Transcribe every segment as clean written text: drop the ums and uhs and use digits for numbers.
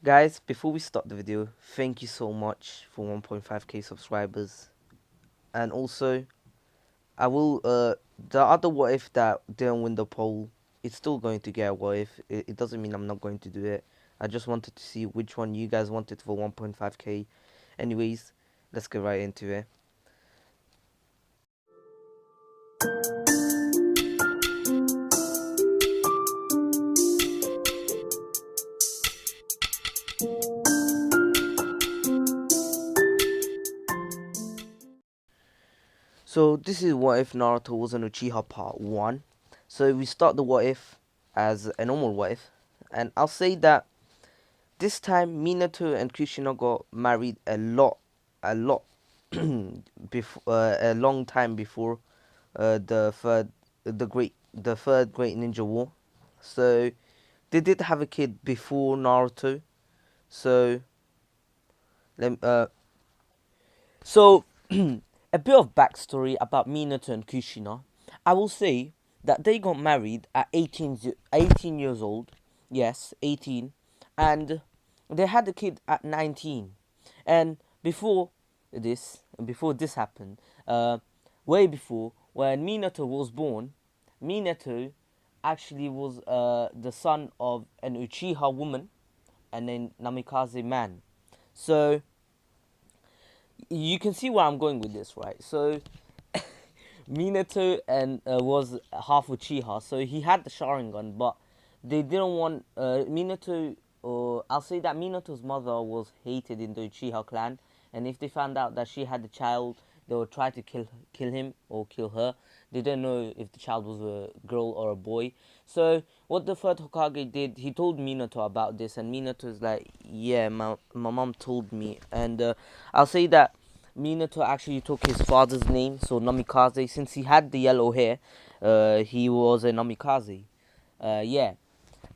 Guys, before we start the video, thank you so much for 1.5k subscribers. And also, I will the other what if that didn't win the poll, it's still going to get a what if. It doesn't mean I'm not going to do it. I just wanted to see which one you guys wanted for 1.5k. Anyways, let's get right into it. So this is what if Naruto was an Uchiha part 1. So we start the what if as a normal what if. And I'll say that this time Minato and Kushina got married a lot before, a long time before the third great ninja war. So they did have a kid before Naruto. So lem- uh, so a bit of backstory about Minato and Kushina. I will say that they got married at 18 years old. Yes, 18, and they had a kid at 19. And before this happened, way before, when Minato was born, Minato actually was the son of an Uchiha woman and a Namikaze man. So you can see where I'm going with this, right? So Minato and was half Uchiha, so he had the Sharingan, but they didn't want Minato. Or I'll say that Minato's mother was hated in the Uchiha clan, and if they found out that she had a child, they would try to kill him or kill her. They didn't know if the child was a girl or a boy. So what the third Hokage did, he told Minato about this, and Minato's like, yeah, my mom told me, and I'll say that Minato actually took his father's name, so Namikaze. Since he had the yellow hair, he was a Namikaze. Yeah.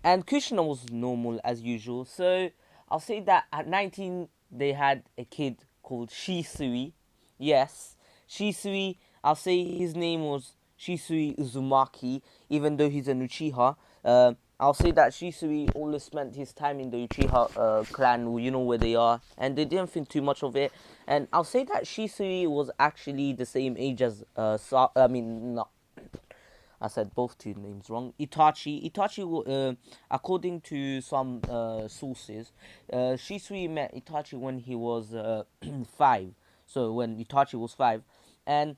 And Kushina was normal as usual. So I'll say that at 19, they had a kid called Shisui. Yes, Shisui. I'll say his name was Shisui Uzumaki, even though he's an Uchiha. I'll say that Shisui always spent his time in the Uchiha clan, you know where they are, and they didn't think too much of it. And I'll say that Shisui was actually the same age as I mean, not, I said both two names wrong. Itachi, according to some sources, Shisui met Itachi when he was 5. So when Itachi was 5, and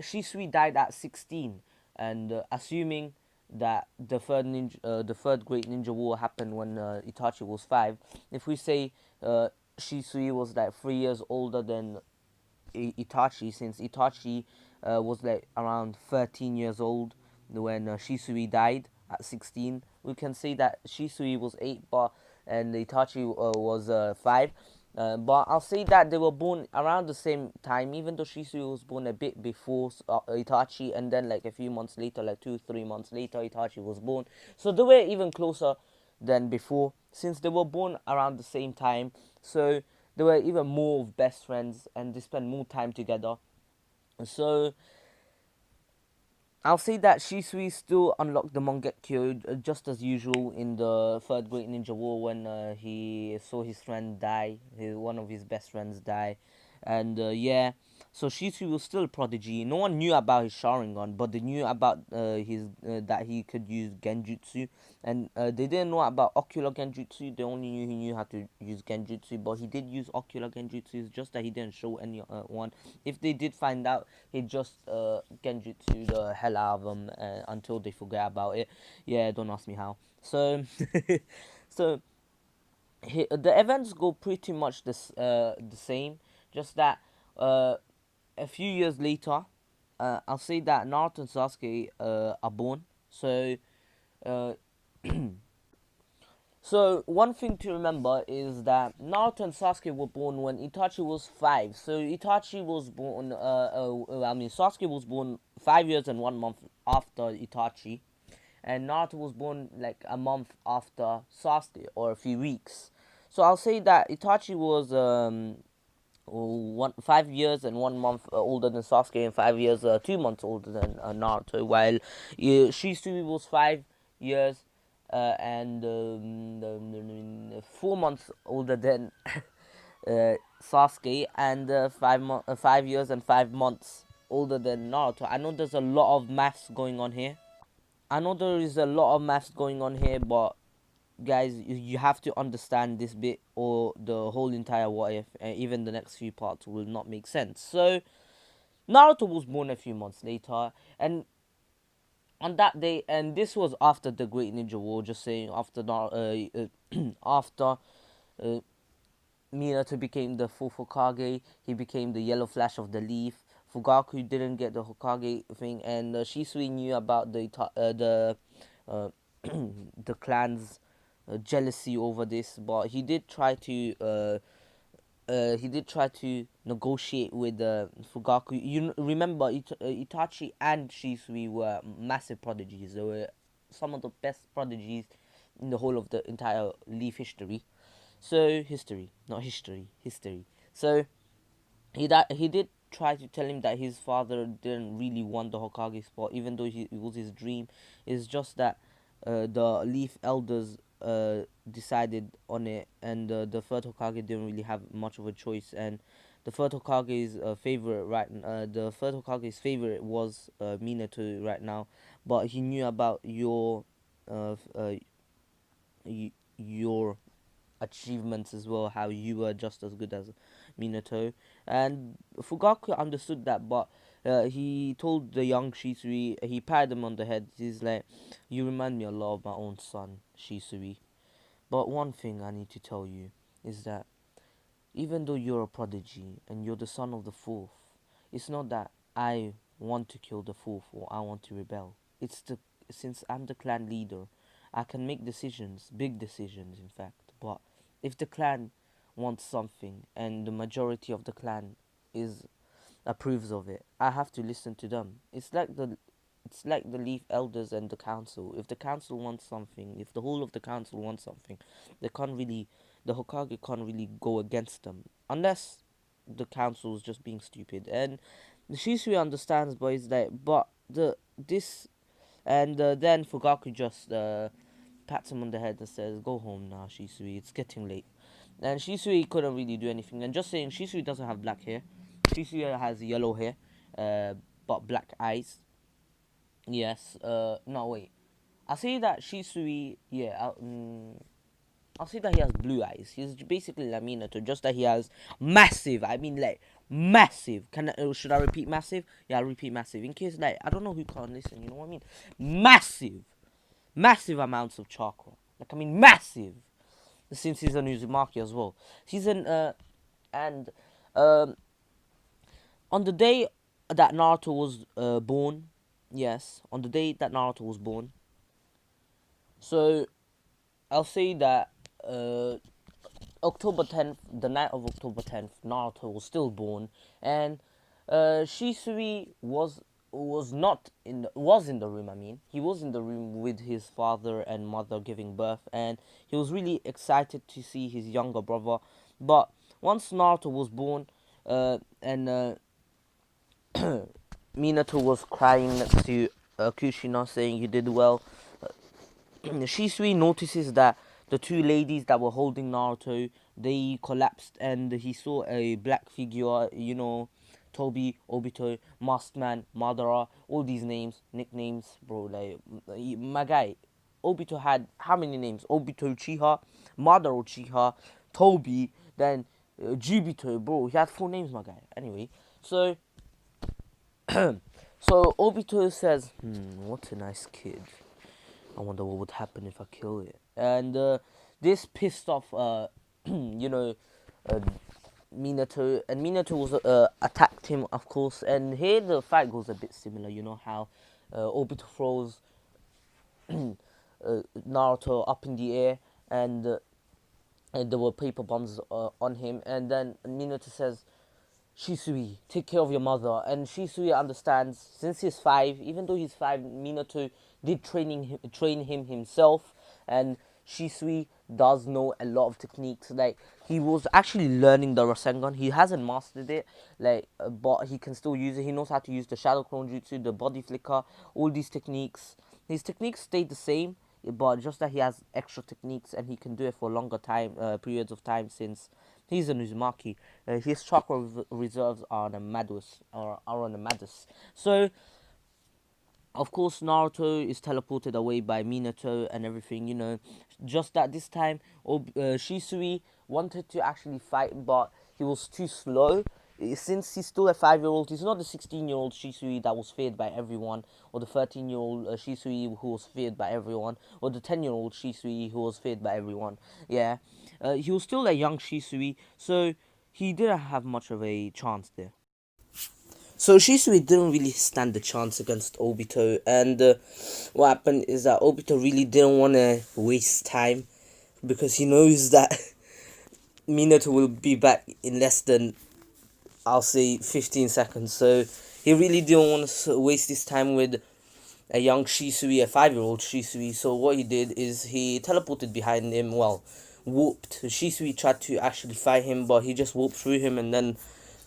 Shisui died at 16. And assuming that the third great ninja war happened when Itachi was 5, if we say Shisui was like 3 years older than Itachi, since Itachi was like around 13 years old when Shisui died at 16. We can say that Shisui was 8, but and Itachi was 5. But I'll say that they were born around the same time, even though Shisui was born a bit before Itachi, and then like a few months later, like 2-3 months later, Itachi was born. So they were even closer than before, since they were born around the same time. So they were even more of best friends, and they spent more time together. So I'll say that Shisui still unlocked the Mangekyo just as usual in the third Great Ninja War when he saw his friend die, one of his best friends die, and yeah. So Shisui was still a prodigy. No one knew about his Sharingan, but they knew about his that he could use Genjutsu, and they didn't know about Ocular Genjutsu. They only knew he knew how to use Genjutsu, but he did use Ocular Genjutsu. It's just that he didn't show any one. If they did find out, he just Genjutsu the hell out of them until they forget about it. Yeah, don't ask me how. So, so the events go pretty much the same. Just that a few years later, I'll say that Naruto and Sasuke are born. So, uh, so one thing to remember is that Naruto and Sasuke were born when Itachi was 5. So Itachi was born. I mean, Sasuke was born 5 years and 1 month after Itachi, and Naruto was born like a month after Sasuke, or a few weeks. So I'll say that Itachi was 5 years and 1 month older than Sasuke, and 5 years 2 months older than Naruto, while Shisui was 5 years and 4 months older than Sasuke, and 5 years and 5 months older than Naruto. I know there's a lot of maths going on here. I know there is a lot of maths going on here, but guys, you have to understand this bit, or the whole entire what if, and even the next few parts will not make sense. So Naruto was born a few months later, and on that day, and this was after the Great Ninja War. Just saying, after after uh, Minato became the fourth Hokage, he became the Yellow Flash of the Leaf. Fugaku didn't get the Hokage thing, and Shisui knew about uh, the clan's jealousy over this, but he did try to negotiate with Fugaku. You remember Itachi and Shisui were massive prodigies. They were some of the best prodigies in the whole of the entire Leaf history. So history, not history, history. So he did try to tell him that his father didn't really want the Hokage spot, even though it was his dream. It's just that the Leaf elders decided on it, and the third Hokage didn't really have much of a choice. And the third Hokage's favorite the third Hokage's favorite was Minato right now, but he knew about uh, uh, your achievements as well, how you were just as good as Minato. And Fugaku understood that, but he told the young Shisui, he patted him on the head. He's like, "You remind me a lot of my own son, Shisui. But one thing I need to tell you is that even though you're a prodigy and you're the son of the fourth, it's not that I want to kill the fourth or I want to rebel. It's the Since I'm the clan leader, I can make decisions, big decisions in fact. But if the clan wants something and the majority of the clan is approves of it, I have to listen to them. It's like the Leaf Elders and the council. If the council wants something, if the whole of the council wants something, they can't really, the Hokage can't really go against them unless the council is just being stupid. And the Shisui understands, but he's like, but the this, and then Fugaku just pats him on the head and says, "Go home now, Shisui. It's getting late." And Shisui couldn't really do anything. And just saying, Shisui doesn't have black hair. Shisui has yellow hair, but black eyes. Yes. No, wait. I'll say that Shisui. Yeah. I'll say that he has blue eyes. He's basically Minato, just that he has massive. I mean, like massive. Should I repeat massive? Yeah, I'll repeat massive in case like I don't know who can't listen. You know what I mean? Massive, massive amounts of chakra. Like I mean, massive. Since he's an Uzumaki as well. He's an and um on the day that Naruto was born. Yes, on the day that Naruto was born. So I'll say that October 10th, the night of October 10th, Naruto was still born, and Shisui was in the room. I mean, he was in the room with his father and mother giving birth, and he was really excited to see his younger brother. But once Naruto was born, and Minato was crying next to Kushina, saying, "You did well." Shisui notices that the two ladies that were holding Naruto, they collapsed, and he saw a black figure, Toby, Obito, Masked Man, Madara, all these names, nicknames, bro, like, my guy, Obito had how many names? Obito Uchiha, Madara Uchiha, Toby, then Jubito, bro, he had 4 names, my guy. Anyway, so, so Obito says, what a nice kid. I wonder what would happen if I kill it. And this pissed off, you know, uh, Minato. And Minato was attacked him, of course. And here the fight goes a bit similar. You know how Obito throws Naruto up in the air, and there were paper bombs on him. And then Minato says, "Shisui, take care of your mother." And Shisui understands, since he's 5, even though he's 5, Minato did train him himself, and Shisui does know a lot of techniques. Like, he was actually learning the Rasengan. He hasn't mastered it, like, but he can still use it. He knows how to use the Shadow Clone Jutsu, the Body Flicker, all these techniques. His techniques stayed the same. but just that he has extra techniques and he can do it for longer time periods of time since he's an Uzumaki. His chakra reserves are on a Madus, or are on a Madus. So of course Naruto is teleported away by Minato and everything, you know. Just that this time Shisui wanted to actually fight, but he was too slow. Since he's still a 5-year-old, he's not the 16-year-old Shisui that was feared by everyone, or the 13-year-old Shisui who was feared by everyone, or the 10-year-old Shisui who was feared by everyone. Yeah, he was still a young Shisui, so he didn't have much of a chance there. So Shisui didn't really stand a chance against Obito, and what happened is that Obito really didn't want to waste time because he knows that Minato will be back in less than, I'll say, 15 seconds. So he really didn't want to waste his time with a young Shisui, a 5-year-old Shisui. So what he did is he teleported behind him, well, whooped. Shisui tried to actually fight him, but he just whooped through him and then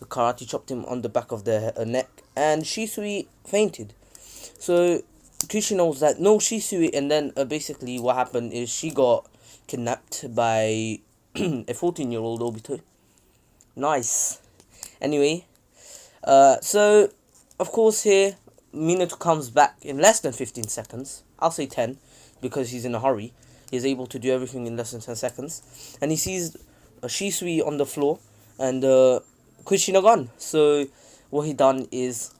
karate chopped him on the back of the neck, and Shisui fainted. So Kushina was like, no, Shisui, and then basically what happened is she got kidnapped by a 14-year-old Obito. Nice. Anyway, so of course here Minato comes back in less than 15 seconds. I'll say 10 because he's in a hurry. He's able to do everything in less than 10 seconds, and he sees Shisui on the floor and Kushina gone. So what he done is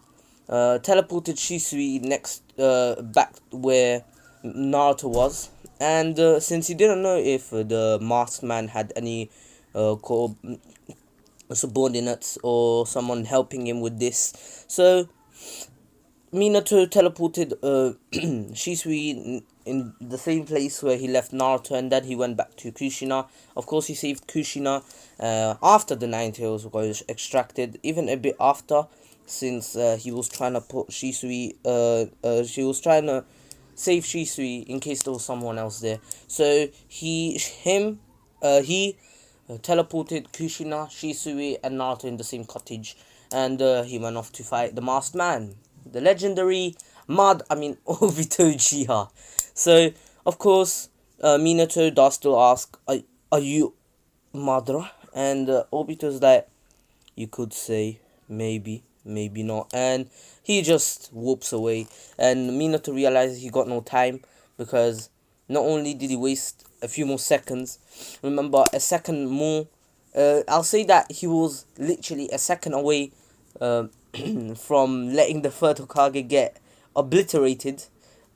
teleported Shisui next back where Naruto was, and since he didn't know if the masked man had any subordinates or someone helping him with this, so Minato teleported Shisui in the same place where he left Naruto, and then he went back to Kushina. Of course, he saved Kushina after the Nine Tails was extracted, even a bit after, since he was trying to put Shisui, she was trying to save Shisui in case there was someone else there. So he teleported Kushina, Shisui, and Naruto in the same cottage, and he went off to fight the masked man, the legendary Obito Uchiha. So, of course, Minato does still ask, are you Madara? And Obito's like, you could say, maybe, maybe not. And he just whoops away. And Minato realizes he got no time, because not only did he waste a few more seconds, remember, a second more, I'll say that he was literally a second away from letting the third Hokage get obliterated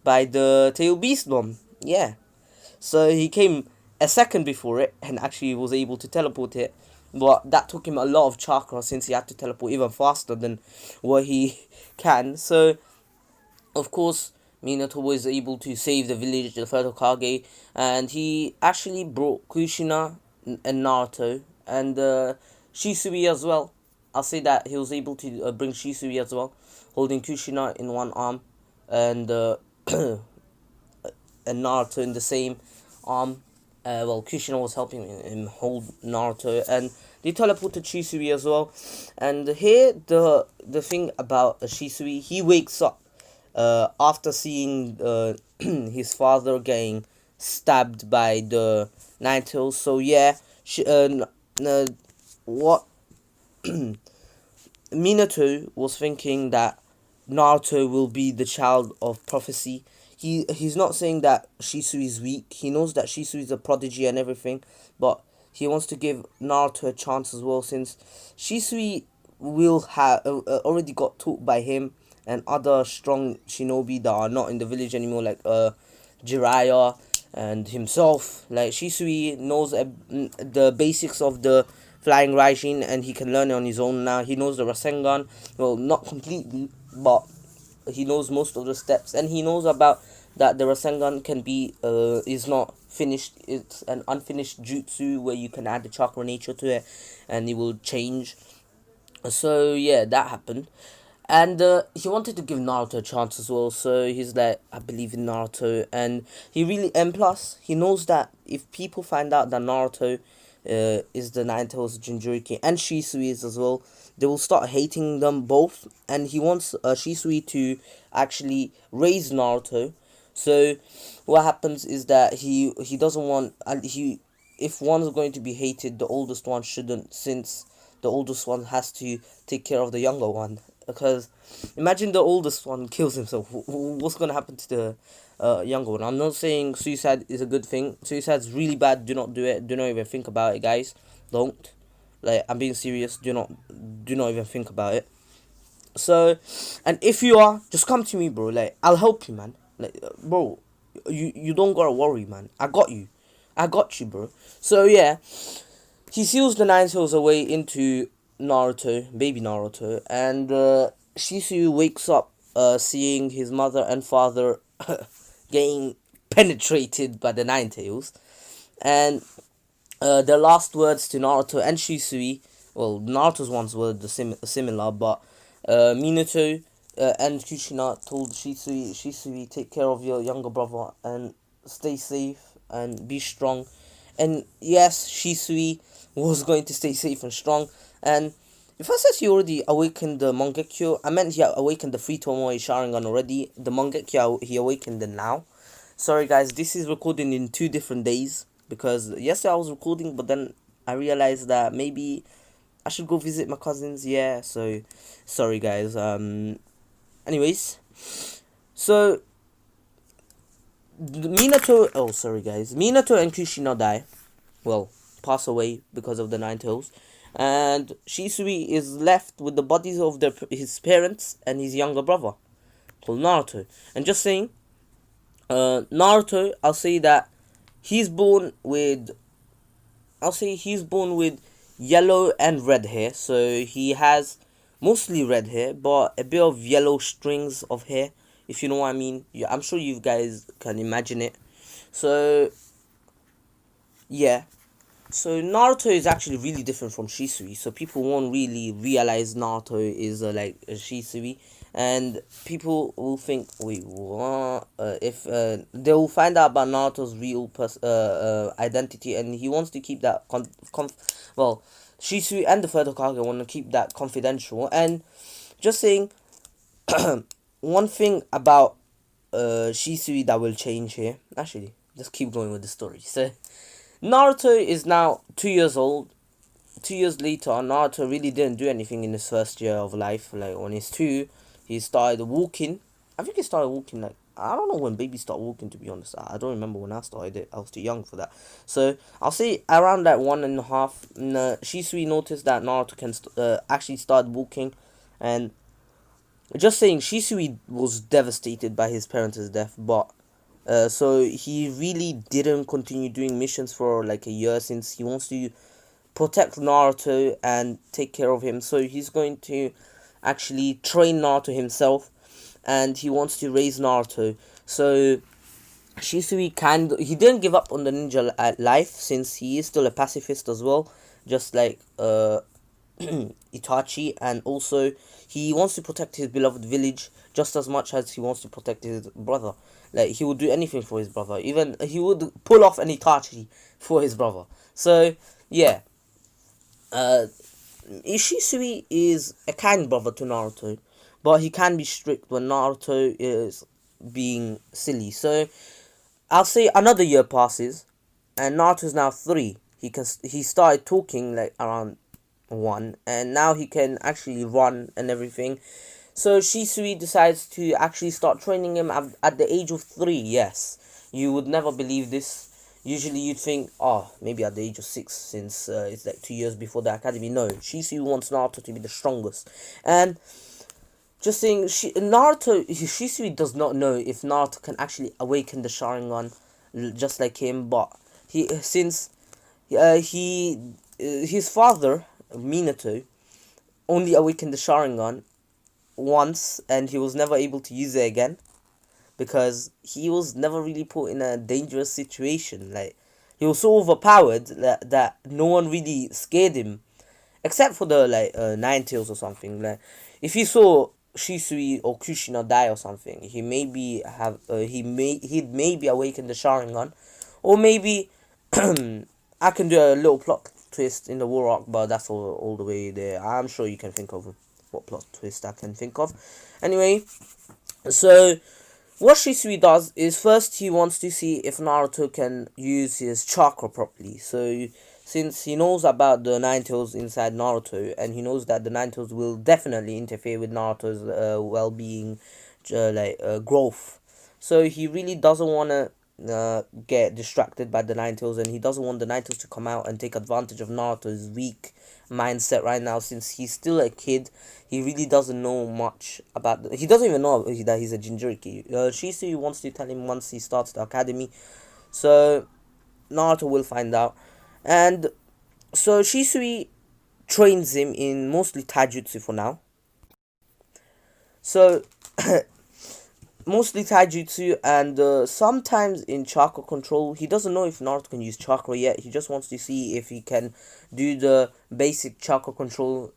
by the Tail Beast Bomb. Yeah. So he came a second before it and actually was able to teleport it. But that took him a lot of chakra since he had to teleport even faster than what he can. So, of course, Minato was able to save the village, the third Hokage, and he actually brought Kushina and Naruto and Shisui as well. I'll say that he was able to bring Shisui as well, holding Kushina in one arm and and Naruto in the same arm. Well, Kushina was helping him hold Naruto, and they teleported Shisui as well. And here, the thing about Shisui, he wakes up after seeing his father getting stabbed by the Nine Tails. So yeah, what Minato was thinking that Naruto will be the child of prophecy. He's not saying that Shisui is weak. He knows that Shisui is a prodigy and everything, but he wants to give Naruto a chance as well, since Shisui will have already got taught by him and other strong shinobi that are not in the village anymore, like Jiraiya and himself. Like, Shisui knows the basics of the flying Raijin, and he can learn it on his own now. He knows the Rasengan, well, not completely, but he knows most of the steps, and he knows about that the Rasengan can be is not finished. It's an unfinished jutsu where you can add the chakra nature to it and it will change. So yeah, that happened. And he wanted to give Naruto a chance as well, so he's like, I believe in Naruto. And he really, and plus, he knows that if people find out that Naruto is the Nine Tails Jinchuriki, and Shisui is as well, they will start hating them both. And he wants Shisui to actually raise Naruto, So what happens is that he doesn't want, and he, if one's going to be hated, the oldest one shouldn't, since the oldest one has to take care of the younger one. Because imagine the oldest one kills himself. What's gonna happen to the younger one? I'm not saying suicide is a good thing. Suicide's really bad. Do not do it. Do not even think about it, guys. Don't. Like, I'm being serious. Do not even think about it. So, and if you are, just come to me, bro. Like, I'll help you, man. Like, bro, you don't gotta worry, man. I got you, bro. So yeah, he seals the Nine Tails away into Naruto, baby Naruto, and Shisui wakes up, seeing his mother and father getting penetrated by the Nine Tails, and the last words to Naruto and Shisui, well, Naruto's ones were similar, but Minato and Kushina told Shisui, take care of your younger brother and stay safe and be strong. And yes, Shisui was going to stay safe and strong. And if I said he already awakened the Mangekyo, I meant he awakened the Free Tomoe Sharingan already. The Mangekyo, he awakened it now. Sorry guys, this is recording in 2 different days, because yesterday I was recording, but then I realized that maybe I should go visit my cousins. Yeah, so sorry guys. Anyways, so Minato. Oh, sorry guys. Minato and Kushina die. Well, pass away because of the Nine Tails, and Shisui is left with the bodies of his parents and his younger brother, called Naruto. And just saying, Naruto, I'll say that he's born with, yellow and red hair. So he has mostly red hair, but a bit of yellow strings of hair, if you know what I mean. Yeah, I'm sure you guys can imagine it. So yeah. So Naruto is actually really different from Shisui, so people won't really realize Naruto is like a Shisui, and people will think, wait, what? If they will find out about Naruto's real identity, and he wants to keep that well, Shisui and the third Hokage want to keep that confidential. And just saying, one thing about Shisui that will change here. Actually, just keep going with the story. So Naruto is now 2 years old. 2 years later, Naruto really didn't do anything in his first year of life. Like, when he's 2, he started walking. I think he started walking, like, I don't know when babies start walking, to be honest. I don't remember when I started it. I was too young for that. So, I'll say around that 1.5, Shisui noticed that Naruto can actually start walking. And just saying, Shisui was devastated by his parents' death, but so he really didn't continue doing missions for like a year, since he wants to protect Naruto and take care of him. So he's going to actually train Naruto himself, and he wants to raise Naruto. So Shisui he didn't give up on the ninja life, since he is still a pacifist as well, just like Itachi, and also he wants to protect his beloved village just as much as he wants to protect his brother. Like, he would do anything for his brother. Even he would pull off an Itachi for his brother. So yeah, Shisui is a kind brother to Naruto, but he can be strict when Naruto is being silly. So I'll say another year passes, and Naruto's now 3. He started talking like around 1, and now he can actually run and everything. So Shisui decides to actually start training him at the age of 3. Yes, you would never believe this. Usually you'd think, oh, maybe at the age of 6, since it's like 2 years before the academy. No, Shisui wants Naruto to be the strongest. And just saying, Shisui does not know if Naruto can actually awaken the Sharingan just like him. But since his father, Minato, only awakened the Sharingan once, and he was never able to use it again, because he was never really put in a dangerous situation. Like, he was so overpowered that no one really scared him, except for the Nine Tails or something. Like, if he saw Shisui or Kushina die or something, he'd maybe awaken the Sharingan, or maybe I can do a little plot twist in the War Arc, but that's all the way there. I'm sure you can think of what plot twist I can think of. Anyway, so what Shisui does is first he wants to see if Naruto can use his chakra properly. So since he knows about the Nine Tails inside Naruto, and he knows that the Nine Tails will definitely interfere with Naruto's well-being, growth. So he really doesn't want to get distracted by the Nine Tails, and he doesn't want the Nine Tails to come out and take advantage of Naruto's weak mindset right now, since he's still a kid. He really doesn't know much about he doesn't even know that he's a Jinchuriki. Shisui wants to tell him once he starts the academy, so Naruto will find out. And so Shisui trains him in mostly taijutsu for now. So mostly taijutsu, and sometimes in chakra control. He doesn't know if Naruto can use chakra yet. He just wants to see if he can do the basic chakra control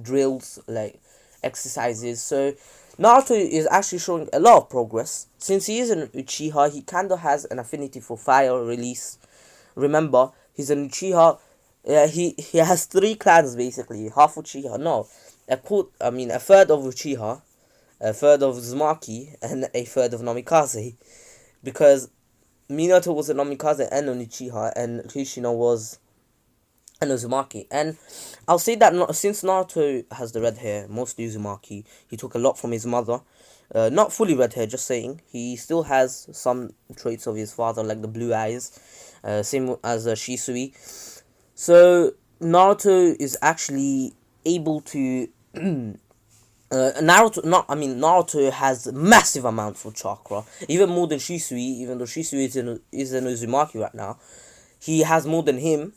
drills, like exercises. So Naruto is actually showing a lot of progress. Since he is an Uchiha, he kind of has an affinity for fire release. Remember, he's an Uchiha. He has three clans basically. Half Uchiha, no, a third of Uchiha, a third of Uzumaki, and a third of Namikaze, because Minato was a Namikaze and an Uchiha, and Kishino was an Uzumaki. And I'll say that since Naruto has the red hair, mostly Uzumaki, he took a lot from his mother. Not fully red hair, just saying. He still has some traits of his father, like the blue eyes, same as Shisui. So Naruto is actually able to Naruto has massive amounts of chakra, even more than Shisui. Even though Shisui is an Uzumaki right now, he has more than him.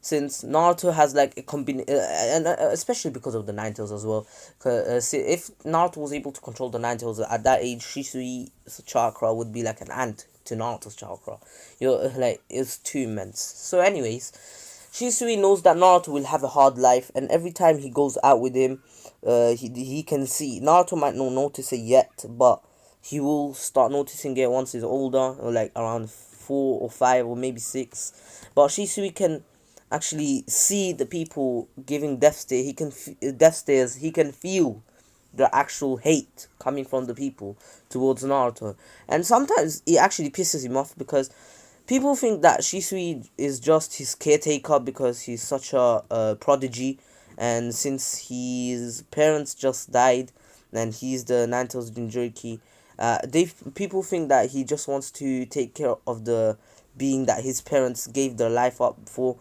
Since Naruto has like a and especially because of the Nine Tails as well. If Naruto was able to control the Nine Tails at that age, Shisui's chakra would be like an ant to Naruto's chakra. It's too immense. So, anyways, Shisui knows that Naruto will have a hard life, and every time he goes out with him, he can see. Naruto might not notice it yet, but he will start noticing it once he's older, or like around 4 or 5 or maybe 6. But Shisui can actually see the people giving death stare. Death stares. He can feel the actual hate coming from the people towards Naruto, and sometimes it actually pisses him off because people think that Shisui is just his caretaker because he's such a prodigy, and since his parents just died and he's the Nine Tails Jinchuriki, people think that he just wants to take care of the being that his parents gave their life up for,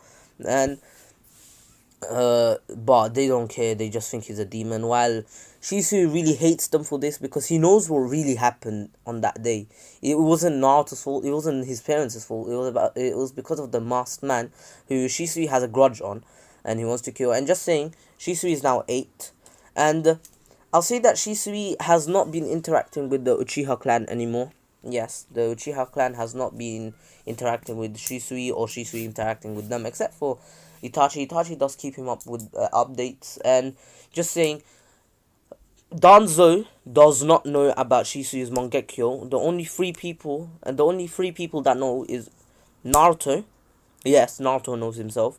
and but they don't care. They just think he's a demon. While Shisui really hates them for this because he knows what really happened on that day. It wasn't Naruto's fault. It wasn't his parents' fault. It was because of the masked man who Shisui has a grudge on, and he wants to kill. And just saying, Shisui is now 8, and I'll say that Shisui has not been interacting with the Uchiha clan anymore. Yes, the Uchiha clan has not been interacting with Shisui or Shisui interacting with them, except for Itachi. Itachi does keep him up with updates. And just saying, Danzo does not know about Shisui's Mangekyo. The only three people that know is Naruto. Yes, Naruto knows himself.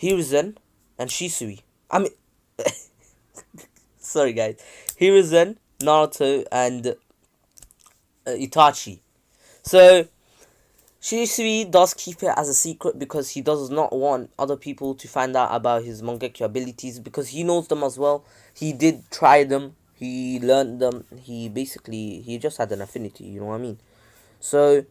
Hiruzen and Shisui. I mean, sorry guys. Hiruzen, Naruto, and Itachi. So Shisui does keep it as a secret because he does not want other people to find out about his Mangekyo abilities, because he knows them as well. He did try them. He learned them. He just had an affinity, you know what I mean? So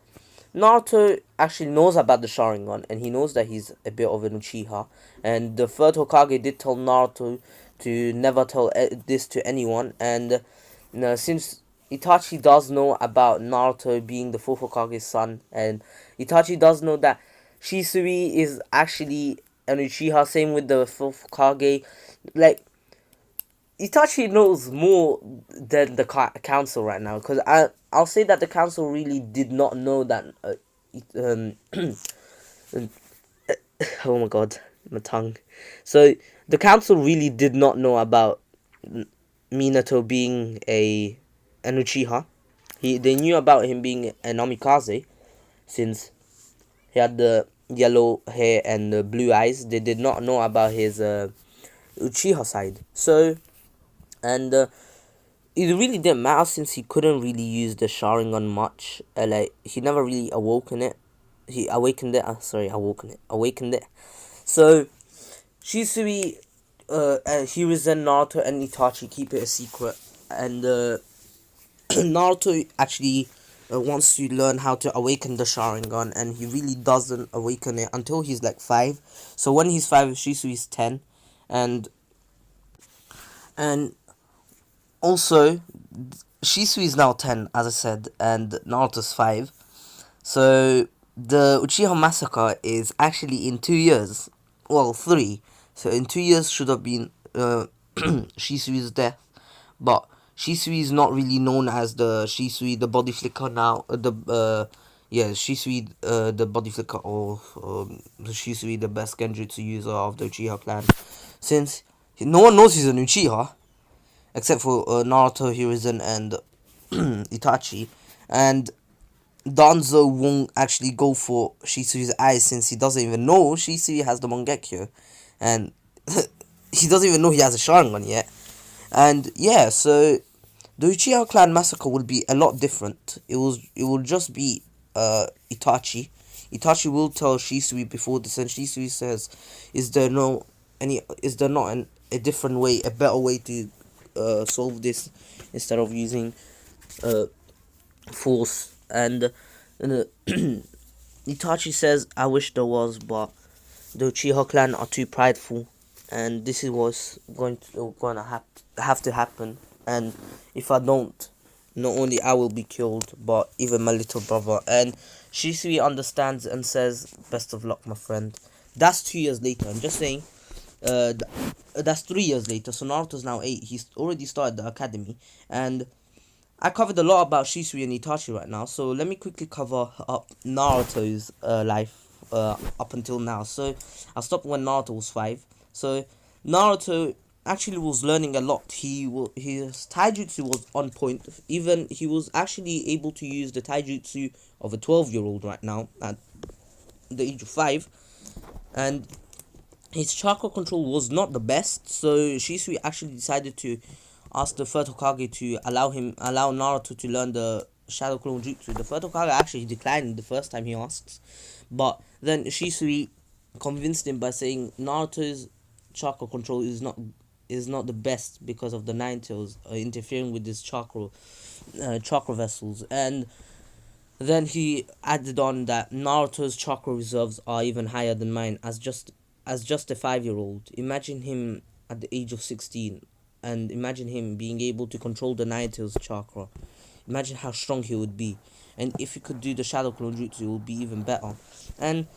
Naruto actually knows about the Sharingan, and he knows that he's a bit of an Uchiha. And the third Hokage did tell Naruto to never tell this to anyone. And since Itachi does know about Naruto being the fourth Hokage's son, and Itachi does know that Shisui is actually an Uchiha, same with the fourth Hokage. Like, Itachi knows more than the council right now, because I'll say that the council really did not know that. Oh my god, my tongue. So the council really did not know about Minato being an Uchiha. They knew about him being a Namikaze, since he had the yellow hair and the blue eyes. They did not know about his Uchiha side. So, and it really didn't matter since he couldn't really use the Sharingan much. Like he never really awoken it. He awakened it. Sorry, awakened it. So Shisui, Hiruzen, Naruto, and Itachi keep it a secret, and Naruto actually wants to learn how to awaken the Sharingan, and he really doesn't awaken it until he's like 5. So when he's 5, Shisui's 10, and and also Shisui is now 10, as I said, and Naruto's 5. So the Uchiha massacre is actually in 2 years. Well, 3. So in 2 years should have been Shisui's death. But Shisui is not really known as the Shisui, the body flicker now. Shisui, the body flicker, or the Shisui, the best Genjutsu user of the Uchiha clan. Since no one knows he's an Uchiha, except for Naruto, Hiruzen, and Itachi. And Danzo won't actually go for Shisui's eyes since he doesn't even know Shisui has the Mangekyo. And he doesn't even know he has a Sharingan yet. And yeah, so the Uchiha clan massacre will be a lot different. It will just be Itachi. Itachi will tell Shisui before this, and Shisui says, "Is there not a different way, a better way to solve this instead of using force?" And Itachi says, "I wish there was, but the Uchiha clan are too prideful, and this is what's gonna have to happen. And if I don't, not only I will be killed, but even my little brother." And Shisui understands and says, "Best of luck, my friend." That's 2 years later. I'm just saying. That's 3 years later. So Naruto's now 8. He's already started the academy, and I covered a lot about Shisui and Itachi right now. So let me quickly cover up Naruto's life up until now. So I'll stop when Naruto was 5. So Naruto actually was learning a lot. His taijutsu was on point. Even he was actually able to use the taijutsu of a 12-year-old right now at the age of 5. And his chakra control was not the best, so Shisui actually decided to ask the third Hokage to allow Naruto to learn the Shadow Clone Jutsu. The third Hokage actually declined the first time he asks, but then Shisui convinced him by saying Naruto's chakra control is not the best because of the Nine Tails interfering with his chakra vessels. And then he added on that Naruto's chakra reserves are even higher than mine as just a 5-year-old. Imagine him at the age of 16, and imagine him being able to control the Nine Tails chakra. Imagine how strong he would be. And if he could do the Shadow Clone Jutsu, it would be even better. And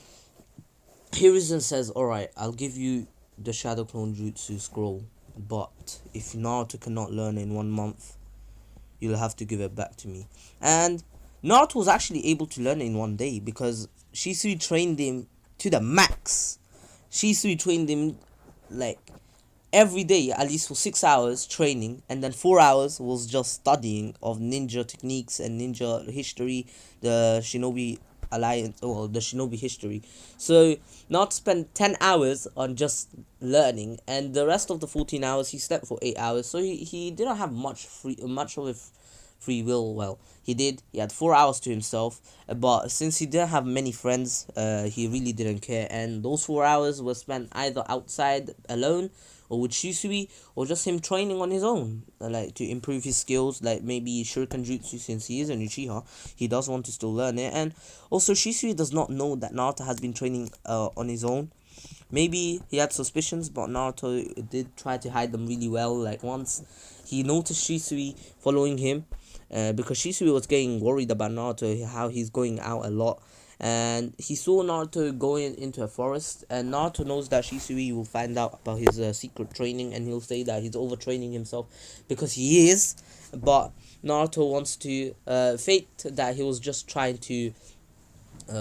Hiruzen says, "Alright, I'll give you the Shadow Clone Jutsu scroll, but if Naruto cannot learn in 1 month, you'll have to give it back to me." And Naruto was actually able to learn in 1 day because Shisui trained him to the max. Shisui trained him like every day, at least for 6 hours training, and then 4 hours was just studying of ninja techniques and ninja history, the Shinobi Alliance, or the Shinobi history. So Naruto spent 10 hours on just learning, and the rest of the 14 hours he slept for 8 hours. So he didn't have much of a free will. Well, he had 4 hours to himself, but since he didn't have many friends, he really didn't care, and those 4 hours were spent either outside alone or with Shisui, or just him training on his own, like to improve his skills, like maybe Shuriken Jutsu. Since he is an Uchiha, he does want to still learn it. And also Shisui does not know that Naruto has been training on his own. Maybe he had suspicions, but Naruto did try to hide them really well. Like once he noticed Shisui following him, because Shisui was getting worried about Naruto, how he's going out a lot. And he saw Naruto going into a forest, and Naruto knows that Shisui will find out about his secret training, and he'll say that he's overtraining himself, because he is. But Naruto wants to fake that he was just trying to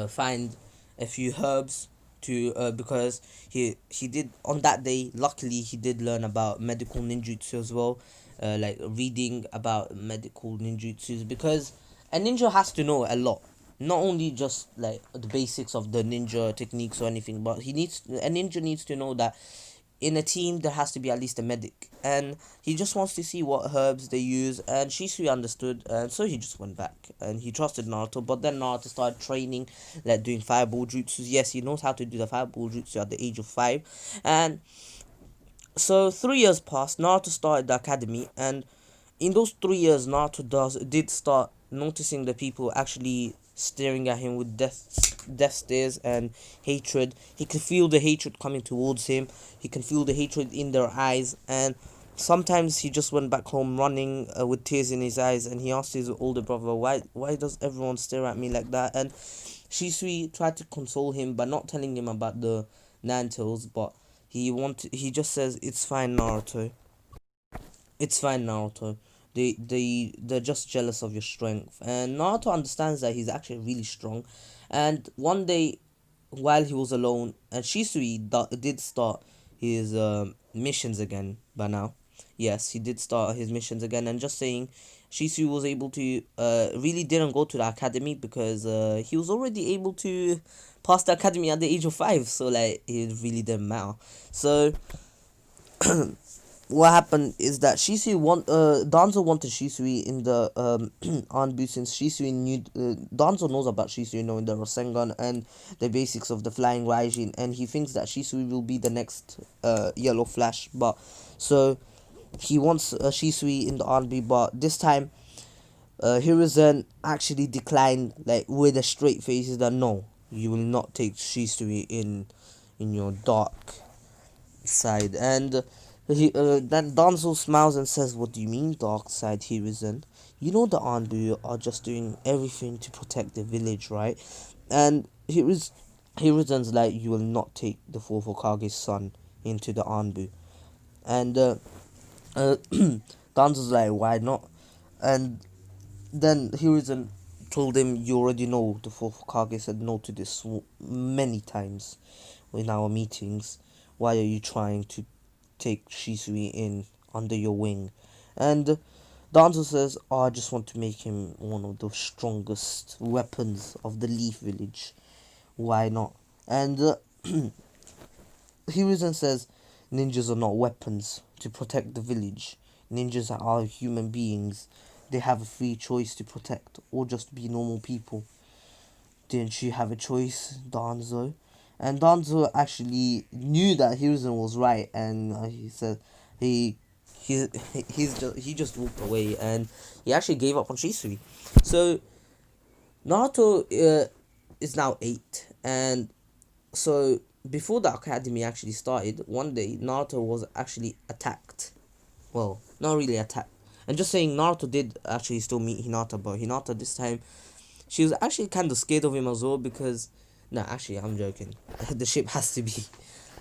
find a few herbs to because he did on that day. Luckily, he did learn about medical ninjutsu as well, like reading about medical ninjutsus, because a ninja has to know a lot. Not only just like the basics of the ninja techniques or anything, but a ninja needs to know that in a team there has to be at least a medic, and he just wants to see what herbs they use. And Shisui understood, and so he just went back and he trusted Naruto. But then Naruto started training, like doing fireball jutsu. Yes, he knows how to do the fireball jutsu at the age of 5. And so 3 years passed. Naruto started the academy, and in those 3 years, Naruto did start noticing the people actually staring at him with death stares and hatred. He could feel the hatred coming towards him. He can feel the hatred in their eyes, and sometimes he just went back home running with tears in his eyes, and he asked his older brother, "Why does everyone stare at me like that?" And Shisui tried to console him by not telling him about the Nantos, but he just says, "It's fine, Naruto. It's fine, Naruto. They're just jealous of your strength." And Naruto understands that he's actually really strong. And one day, while he was alone, and Shisui did start his missions again by now. Yes, he did start his missions again. And just saying, Shisui was able to really didn't go to the academy because he was already able to pass the academy at the age of 5. So like it really didn't matter. So what happened is that Danzo wanted Shisui in the Anbu, since Shisui knew Danzo knows about Shisui knowing the Rasengan and the basics of the flying Raijin, and he thinks that Shisui will be the next Yellow Flash. But so he wants Shisui in the Anbu, but this time Hiruzen actually declined, like with a straight face, is that no, you will not take Shisui in your dark side. And then Danzo smiles and says, "What do you mean, dark side, Hiruzen? You know the Anbu are just doing everything to protect the village, right?" And Hiruzen's like, "You will not take the fourth Hokage's son into the Anbu." And Danzo's like, "Why not?" And then Hiruzen told him, "You already know the fourth Hokage said no to this many times in our meetings. Why are you trying to take Shisui in under your wing?" And Danzo says, "Oh, I just want to make him one of the strongest weapons of the Leaf Village. Why not?" And Hiruzen says, "Ninjas are not weapons to protect the village. Ninjas are human beings. They have a free choice to protect or just be normal people. Didn't you have a choice, Danzo?" And Danzo actually knew that Hiruzen was right, and he said he he he just walked away, and he actually gave up on Shisui. So Naruto is now 8, and so before the academy actually started, one day Naruto was actually attacked. Well, not really attacked. And just saying, Naruto did actually still meet Hinata, but Hinata this time, she was actually kind of scared of him as well because, no, actually, I'm joking. The ship has to be.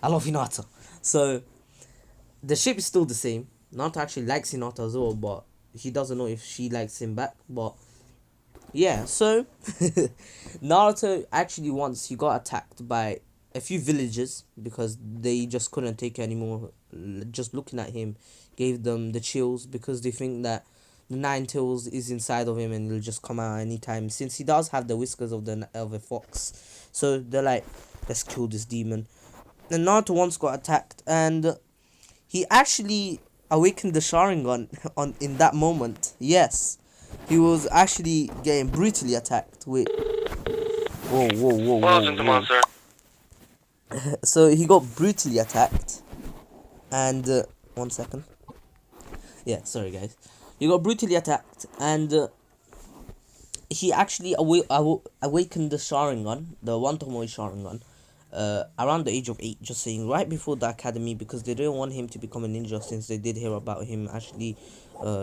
I love Hinata. So, the ship is still the same. Naruto actually likes Hinata as well, but he doesn't know if she likes him back. But, yeah, so, Naruto actually once he got attacked by a few villagers because they just couldn't take it anymore. Just looking at him gave them the chills because they think that the Nine Tails is inside of him and he'll just come out anytime, since he does have the whiskers of a fox. So they're like, "Let's kill this demon." And Naruto once got attacked, and he actually awakened the Sharingan on in that moment. Yes, he was actually getting brutally attacked with. Whoa, whoa, whoa, whoa, whoa. So he got brutally attacked, and 1 second. Yeah, sorry guys. He got brutally attacked, and he actually awakened the Sharingan, the One Tomoe Sharingan, around the age of 8, just saying, right before the academy, because they didn't want him to become a ninja, since they did hear about him actually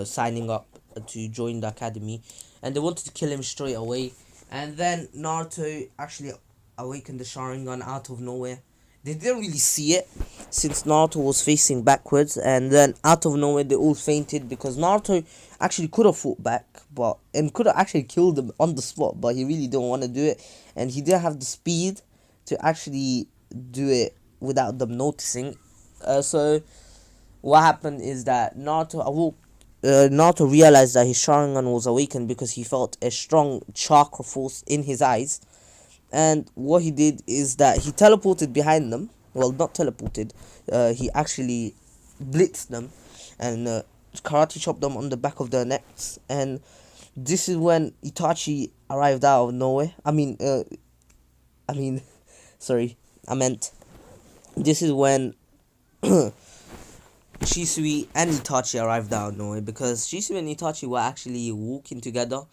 signing up to join the academy, and they wanted to kill him straight away. And then Naruto actually awakened the Sharingan out of nowhere. They didn't really see it, since Naruto was facing backwards, and then out of nowhere they all fainted because Naruto actually could have fought back, and could have actually killed them on the spot, but he really didn't want to do it, and he didn't have the speed to actually do it without them noticing. So what happened is that Naruto realized that his Sharingan was awakened because he felt a strong chakra force in his eyes. And what he did is that he teleported behind them, well, not teleported. He actually blitzed them and karate chopped them on the back of their necks. And this is when Itachi arrived out of nowhere. I mean, sorry, I meant this is when Shisui and Itachi arrived out of nowhere, because Shisui and Itachi were actually walking together,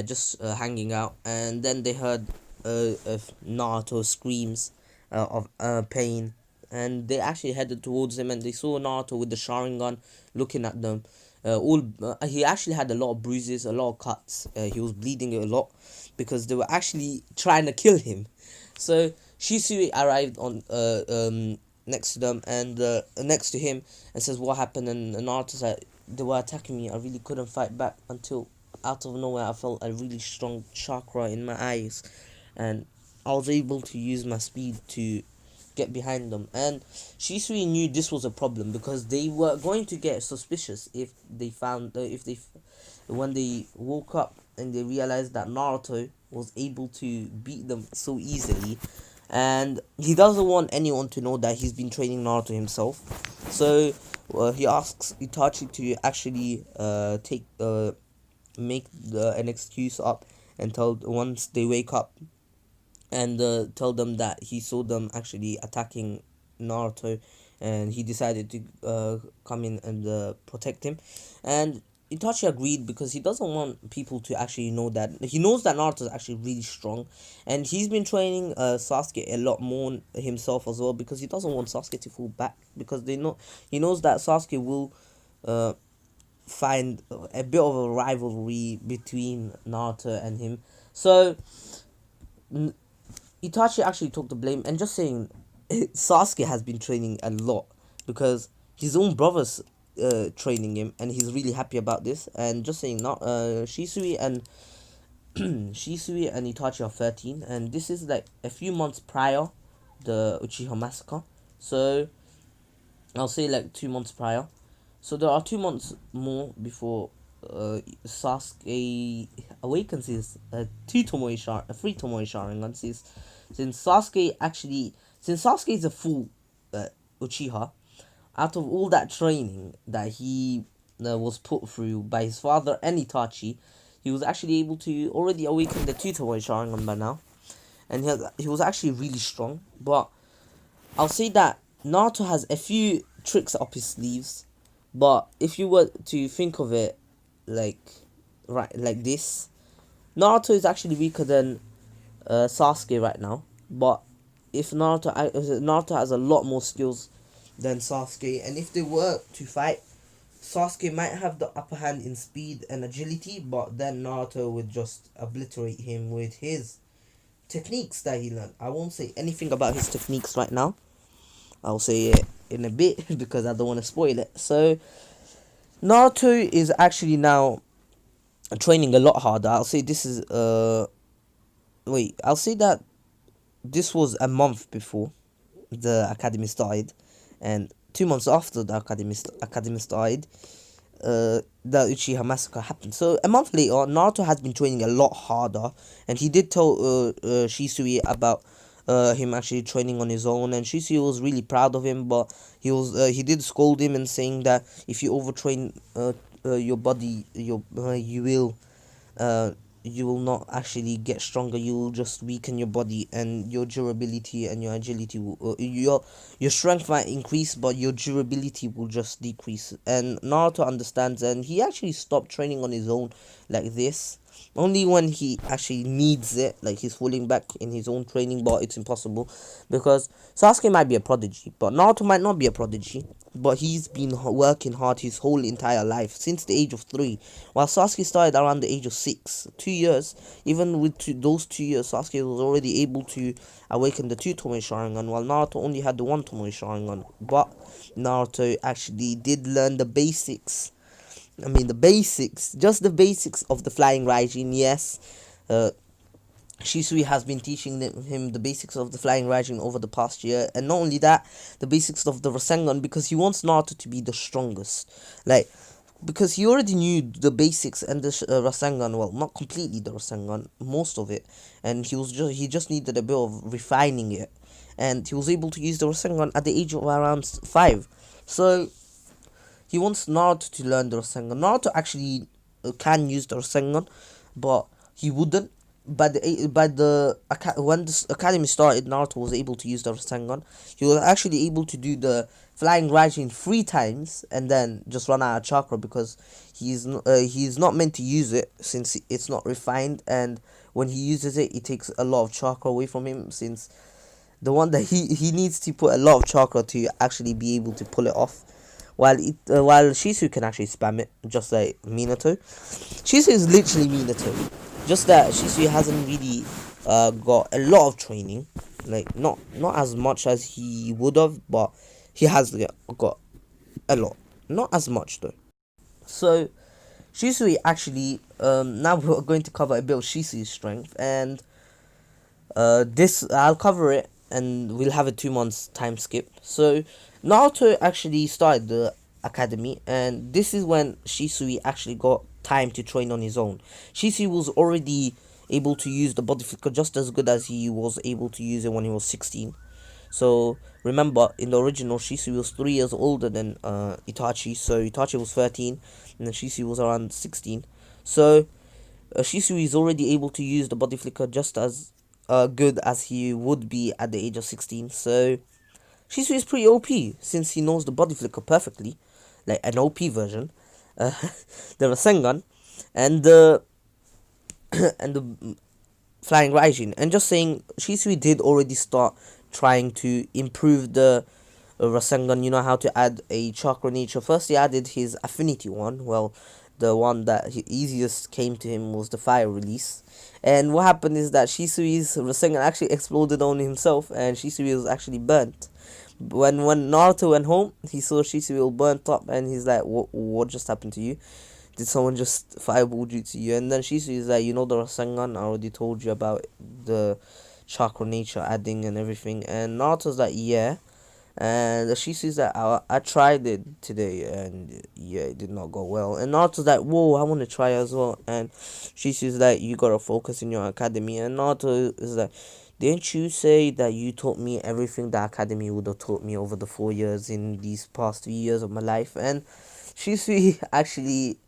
just hanging out, and then they heard of Naruto screams of pain, and they actually headed towards him, and they saw Naruto with the Sharingan looking at them. He actually had a lot of bruises, a lot of cuts. He was bleeding a lot because they were actually trying to kill him. So Shisui arrived on next to them and next to him and says, "What happened?" And Naruto said, "They were attacking me. I really couldn't fight back until out of nowhere I felt a really strong chakra in my eyes, and I was able to use my speed to get behind them." And Shisui knew this was a problem because they were going to get suspicious if they found when they woke up and they realized that Naruto was able to beat them so easily. And he doesn't want anyone to know that he's been training Naruto himself. So he asks Itachi to actually make an excuse up and tell once they wake up and tell them that he saw them actually attacking Naruto, and he decided to come in and protect him. And Itachi agreed because he doesn't want people to actually know that. He knows that Naruto is actually really strong, and he's been training Sasuke a lot more himself as well, because he doesn't want Sasuke to fall back, because he knows that Sasuke will find a bit of a rivalry between Naruto and him. So Itachi actually took the blame and just saying Sasuke has been training a lot because his own brother's training him, and he's really happy about this. And just saying, not Shisui and Shisui and Itachi are 13, and this is like a few months prior the Uchiha massacre. So I'll say like 2 months prior. So there are 2 months more before Sasuke awakens his three Tomoe Sharingan. Since Sasuke is a full Uchiha, out of all that training that he was put through by his father and Itachi, he was actually able to already awaken the two Tomoe Sharingan by now, and he was actually really strong. But I'll say that Naruto has a few tricks up his sleeves, but if you were to think of it like this, Naruto is actually weaker than Sasuke right now. But if Naruto has a lot more skills than Sasuke, and if they were to fight, Sasuke might have the upper hand in speed and agility, but then Naruto would just obliterate him with his techniques that he learned. I won't say anything about his techniques right now. I'll say it in a bit because I don't want to spoil it. So Naruto is actually now training a lot harder. I'll say this is I'll say that this was a month before the academy started, and 2 months after the academy started, the Uchiha massacre happened. So a month later, Naruto has been training a lot harder, and he did tell Shisui about him actually training on his own, and Shisui was really proud of him. But he did scold him and saying that if you overtrain your body, you will not actually get stronger. You will just weaken your body, and your durability and your agility will, your strength might increase, but your durability will just decrease. And Naruto understands, and he actually stopped training on his own like this only when he actually needs it, like he's falling back in his own training. But it's impossible because Sasuke might be a prodigy, but Naruto might not be a prodigy. But he's been working hard his whole entire life, since the age of 3, while Sasuke started around the age of 6. 2 years, even with those 2 years, Sasuke was already able to awaken the 2 Tomoe Sharingan, while Naruto only had the 1 Tomoe Sharingan. But Naruto actually did learn the basics. Just the basics of the Flying Raijin. Yes, Shisui has been teaching him the basics of the Flying Raijin over the past year, and not only that, the basics of the Rasengan, because he wants Naruto to be the strongest. Because he already knew the basics and the Rasengan, well, not completely the Rasengan, most of it, and he just needed a bit of refining it. and he was able to use the Rasengan at the age of around 5. So he wants Naruto to learn the Rasengan. Naruto actually can use the Rasengan, but he wouldn't. When this academy started, Naruto was able to use the Rasengan. He was actually able to do the flying Raijin 3 times and then just run out of chakra because he's not meant to use it since it's not refined, and when he uses it, it takes a lot of chakra away from him, since the one that he needs to put a lot of chakra to actually be able to pull it off. While Shisu can actually spam it, just like Minato. Shisu is literally Minato, just that Shisu hasn't really got a lot of training, like not as much as he would have, but he has got a lot, not as much though. So Shisui actually, now we're going to cover a bit of Shisui's strength, and this I'll cover it and we'll have a 2 months time skip. So Naruto actually started the academy, and this is when Shisui actually got time to train on his own. Shisui was already able to use the body flicker just as good as he was able to use it when he was 16. So remember, in the original, Shisui was 3 years older than Itachi, so Itachi was 13 and then Shisui was around 16. So Shisui is already able to use the body flicker just as good as he would be at the age of 16. So Shisui is pretty OP since he knows the body flicker perfectly, like an OP version, uh, the Rasengan, and the and the flying Raijin. And just saying, Shisui did already start trying to improve the Rasengan. You know how to add a chakra nature. First, he added his affinity one. Well, the one that easiest came to him was the fire release. And what happened is that Shisui's Rasengan actually exploded on himself, and Shisui was actually burnt. When Naruto went home, he saw Shisui all burnt up, and he's like, what just happened to you? Did someone just fireball you to you? And then Shisui is like, you know the Rasengan, I already told you about the chakra nature adding and everything. And Naruto's like, yeah. And Shisui's like, I tried it today, and yeah, it did not go well. And Naruto's like, whoa, I want to try as well. And Shisui's like, you gotta focus in your academy. And Naruto is like, didn't you say that you taught me everything the academy would have taught me over the 4 years in these past 3 years of my life? And Shisui actually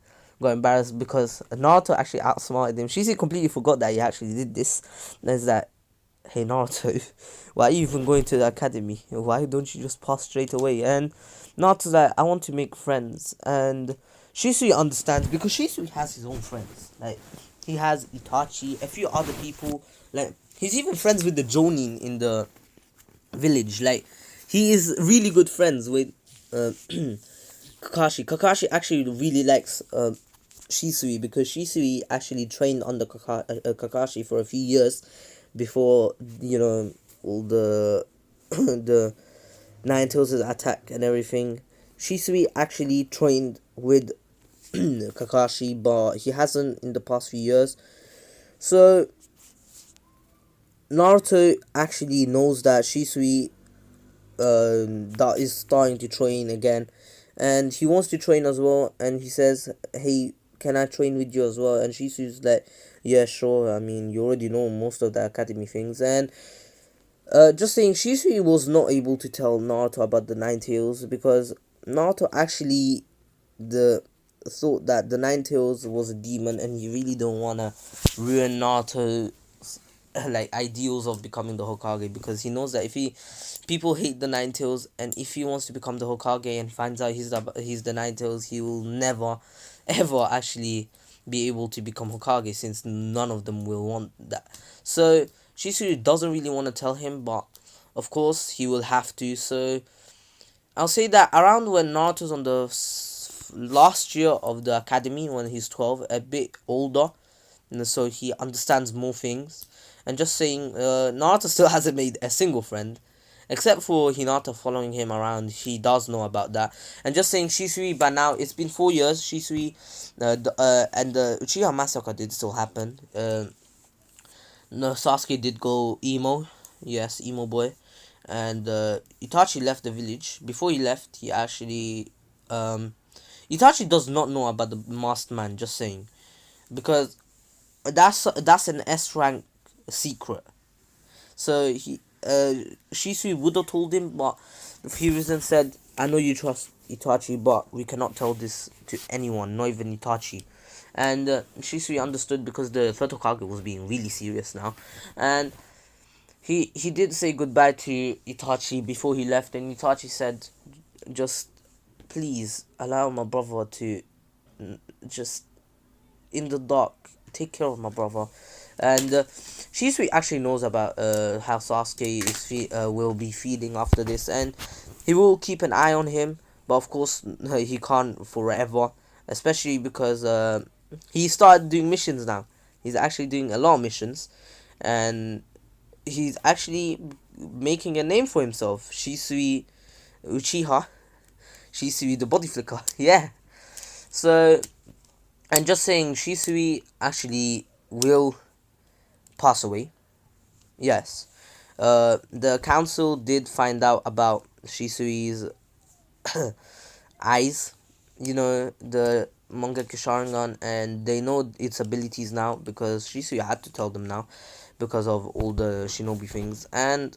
got embarrassed because Naruto actually outsmarted him. Shisui completely forgot that he actually did this. There's that, hey Naruto, why are you even going to the academy? Why don't you just pass straight away? And Naruto's like, I want to make friends. And Shisui understands because Shisui has his own friends. Like, he has Itachi, a few other people. Like, he's even friends with the Jonin in the village. Like, he is really good friends with Kakashi. Kakashi actually really likes Shisui because Shisui actually trained under Kakashi for a few years before, you know, all the the Nine Tails' attack and everything. Shisui actually trained with Kakashi, but he hasn't in the past few years. So Naruto actually knows that Shisui that is starting to train again, and he wants to train as well. And he says, "Hey, can I train with you as well?" And Shisui's like, "Yeah, sure. I mean, you already know most of the academy things." And just saying, Shisui was not able to tell Naruto about the Nine Tails because Naruto actually thought that the Nine Tails was a demon, and he really don't wanna ruin Naruto's like ideals of becoming the Hokage, because he knows that if people hate the Nine Tails, and if he wants to become the Hokage and finds out he's the Nine Tails, he will never ever actually be able to become Hokage, since none of them will want that. So Shisui doesn't really want to tell him, but of course he will have to. So I'll say that around when Naruto's on the last year of the academy, when he's 12, a bit older, and so he understands more things. And just saying, Naruto still hasn't made a single friend, except for Hinata following him around. He does know about that. And just saying, Shisui, by now, it's been 4 years. Shisui and the Uchiha massacre did still happen. No, Sasuke did go emo. Yes, emo boy. And Itachi left the village. Before he left, he actually... Itachi does not know about the masked man, just saying. Because that's an S rank secret. So Shisui would have told him, but the Fusion said, I know you trust Itachi, but we cannot tell this to anyone, not even Itachi. And Shisui understood because the third Hokage was being really serious now. And he did say goodbye to Itachi before he left, and Itachi said, just please allow my brother to just in the dark take care of my brother. And Shisui actually knows about how Sasuke will be feeding after this, and he will keep an eye on him, but of course he can't forever, especially because he started doing missions now. He's actually doing a lot of missions, and he's actually making a name for himself. Shisui Uchiha, Shisui the body flicker. Yeah. So, and just saying, Shisui actually will pass away. Yes. The council did find out about Shisui's eyes, the Mangekyo Sharingan, and they know its abilities now because Shisui had to tell them now because of all the shinobi things. And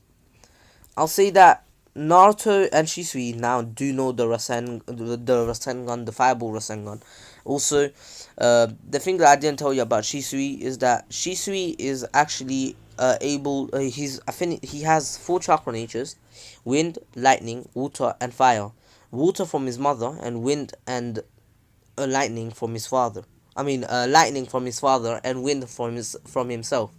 I'll say that Naruto and Shisui now do know the Rasengan, the Fireball Rasengan. Also, the thing that I didn't tell you about Shisui is that Shisui is actually he has 4 chakra natures: wind, lightning, water, and fire. Water from his mother, and wind and lightning from his father. I mean, lightning from his father and wind from himself.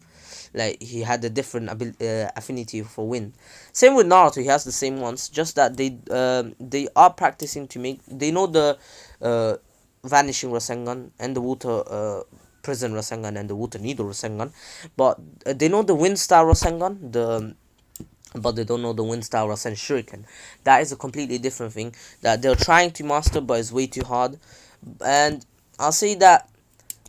Like, he had a different affinity for wind. Same with Naruto, he has the same ones. Just that they are practicing to make. They know the vanishing Rasengan and the water prison Rasengan and the water needle Rasengan, but they know the wind style Rasengan. But they don't know the wind style Rasen Shuriken. That is a completely different thing that they're trying to master, but it's way too hard. And I'll say that